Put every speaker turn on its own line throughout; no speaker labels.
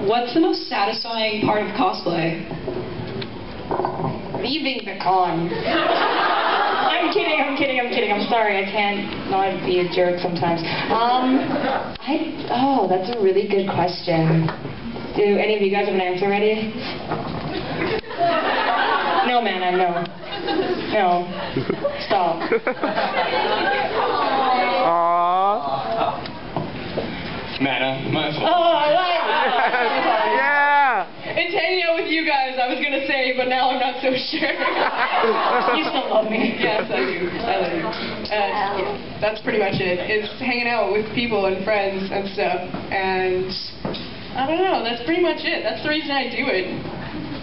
What's the most satisfying part of cosplay?
Leaving the con. I'm kidding. I'm sorry. I can't not be a jerk sometimes. Oh, that's a really good question. Do any of you guys have an answer ready? No, man, no. No. Stop.
Mana, my fault.
Oh, I like it.
Yeah!
It's hanging out with you guys, I was gonna say, but now I'm not so sure.
You still love me.
Yes, I do. I love you. Yeah, that's pretty much it. It's hanging out with people and friends and stuff. And I don't know, that's pretty much it. That's the reason I do it.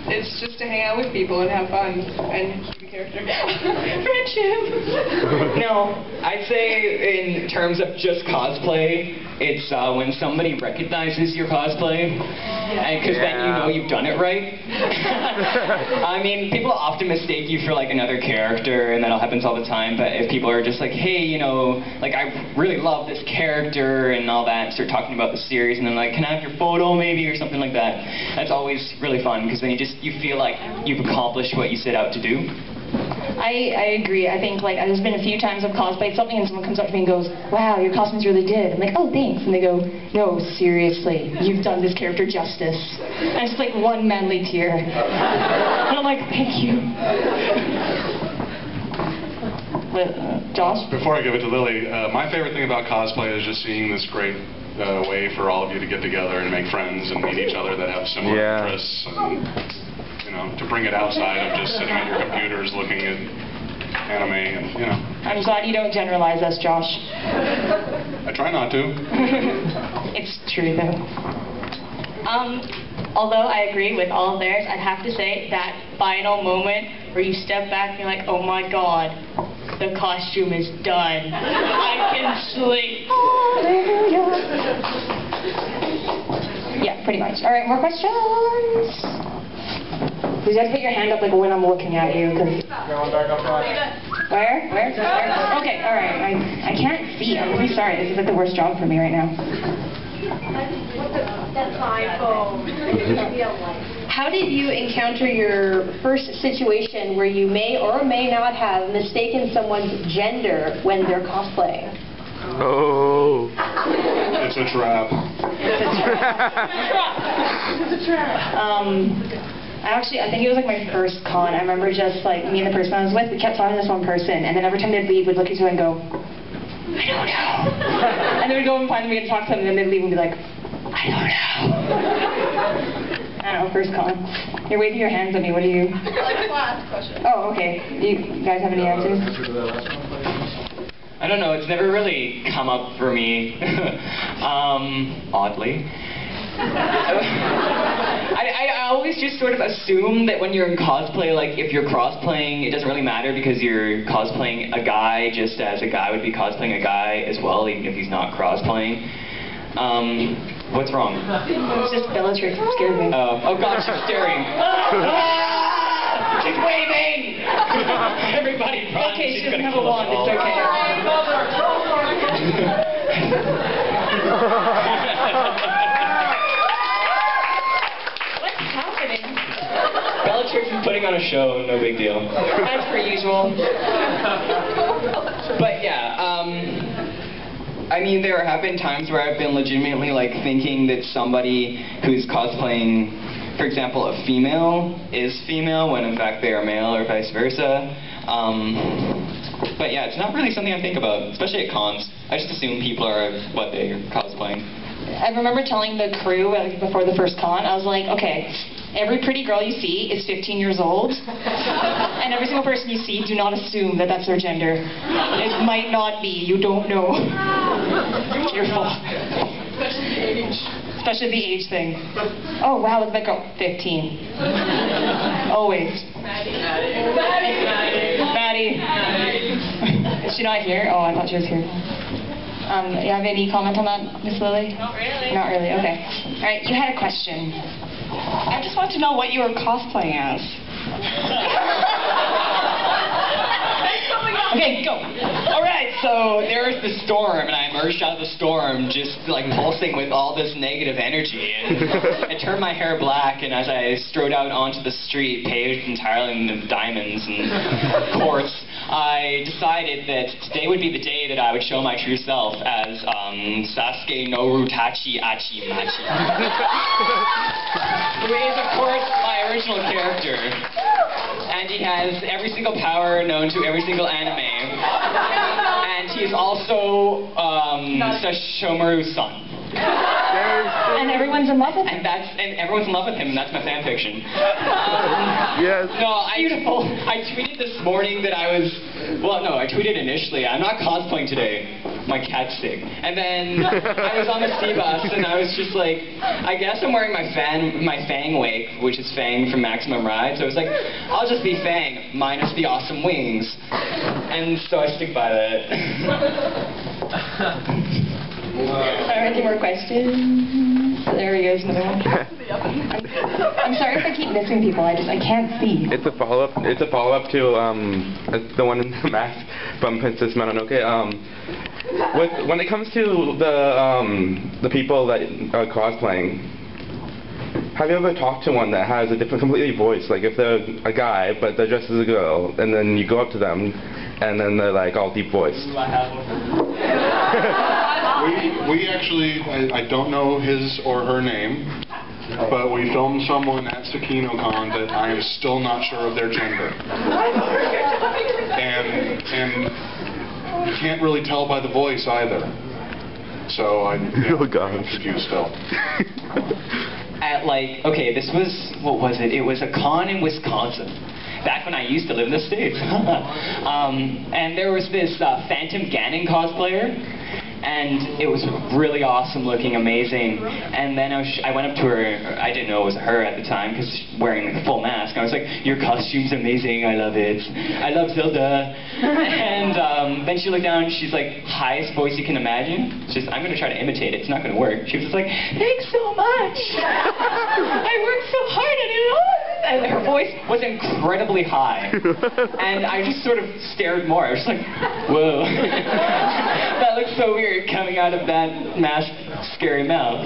It's just to hang out with people and have fun and keep a character. Friendship!
No, I'd say in terms of just cosplay, it's when somebody recognizes your cosplay, because then you know you've done it right. I mean, people often mistake you for like another character, and that happens all the time, but if people are just like, hey, you know, like I really love this character and all that, start talking about the series, and then like, can I have your photo maybe, or something like that, that's always really fun, because then you feel like you've accomplished what you set out to do.
I agree. I think, like, there's been a few times I've cosplayed something and someone comes up to me and goes, wow, your costume's really good. I'm like, oh, thanks. And they go, no, seriously, you've done this character justice. And it's just like one manly tear. And I'm like, thank you. Josh?
Before I give it to Lily, my favorite thing about cosplay is just seeing this great way for all of you to get together and make friends and meet each other that have similar interests. And, you know, to bring it outside of just sitting at your computers looking at anime and, you know.
I'm glad you don't generalize us, Josh.
I try not to.
It's true, though.
Although I agree with all of theirs, I'd have to say that final moment where you step back and you're like, oh my god, the costume is done. I can sleep.
Yeah, pretty much. All right, more questions? You have to put your hand up like when I'm looking at you, because... Where? Where? Okay, all right. I can't see. I'm really sorry. This is like the worst job for me right now.
How did you encounter your first situation where you may or may not have mistaken someone's gender when they're cosplaying?
Oh.
It's a trap.
It's a trap. I think it was like my first con. I remember just like me and the person I was with, we kept talking to this one person, and then every time they'd leave, we'd look at each other and go, I don't know. And then we'd go and find them and talk to them, and then they'd leave and be like, I don't know. I don't know, first con. You're waving your hands at me, what do you?
Last question.
Oh, okay. You guys have any answers?
I don't know, it's never really come up for me, oddly. I always just sort of assume that when you're in cosplay, like if you're cosplaying, it doesn't really matter because you're cosplaying a guy just as a guy would be cosplaying a guy as well, even if he's not cosplaying. What's wrong?
It's just Bellatrix, it scared me.
Oh god, she's staring. She's waving! Everybody run.
Okay, she doesn't have a wand, it's okay. What's happening?
Bellatrix is putting on a show, no big deal.
As per usual.
But yeah, I mean, there have been times where I've been legitimately like thinking that somebody who's cosplaying, for example, a female is female when in fact they are male or vice versa. But yeah, it's not really something I think about, especially at cons. I just assume people are what they're cosplaying.
I remember telling the crew before the first con, I was like, okay, every pretty girl you see is 15 years old, and every single person you see, do not assume that that's their gender. It might not be, you don't know. Careful. Especially the age thing. Oh wow, look at that girl, 15. Always. Maddie. Is she not here? Oh, I thought she was here. You have any comment on that, Miss Lily?
Not really.
Not really, okay. Alright, you had a question.
I just want to know what you were cosplaying as.
Okay, go. All right, so there was the storm, and I emerged out of the storm just like pulsing with all this negative energy. And I turned my hair black, and as I strode out onto the street, paved entirely with diamonds and quartz, I decided that today would be the day that I would show my true self as Sasuke no Rutachi Achi Machi. Who is, of course, my original character. And he has every single power known to every single anime. And he is also Sesshomaru's son.
And everyone's in love with him.
And everyone's in love with him, and that's my fan fiction.
Yes.
No, I tweeted this morning that I tweeted initially, I'm not cosplaying today. My cat's sick. And then I was on the C-Bus, and I was just like, I guess I'm wearing my Fang wig, which is Fang from Maximum Ride. So I was like, I'll just be Fang, minus the awesome wings. And so I stick by that.
Any more questions? There he goes, another one. I'm sorry if I keep missing people. I can't see.
It's a follow-up. It's a follow-up to the one in the mask from Princess Mononoke. When it comes to the people that are cosplaying, have you ever talked to one that has a different, completely voice? Like if they're a guy but they're dressed as a girl, and then you go up to them, and then they're like all deep voice.
We actually, I don't know his or her name, but we filmed someone at SakinoCon that I am still not sure of their gender. And you can't really tell by the voice either. So I'm confused still.
This was, what was it? It was a con in Wisconsin. Back when I used to live in the States. And there was this Phantom Ganon cosplayer. And it was really awesome looking, amazing. And then I went up to her, I didn't know it was her at the time, because wearing like a full mask. I was like, your costume's amazing, I love it. I love Zelda. And then she looked down, she's like, highest voice you can imagine. She's, I'm going to try to imitate it, it's not going to work. She was just like, thanks so much. I worked so hard on it. And her voice was incredibly high. And I just sort of stared more. I was like, whoa. That looks so weird coming out of that masked, scary mouth.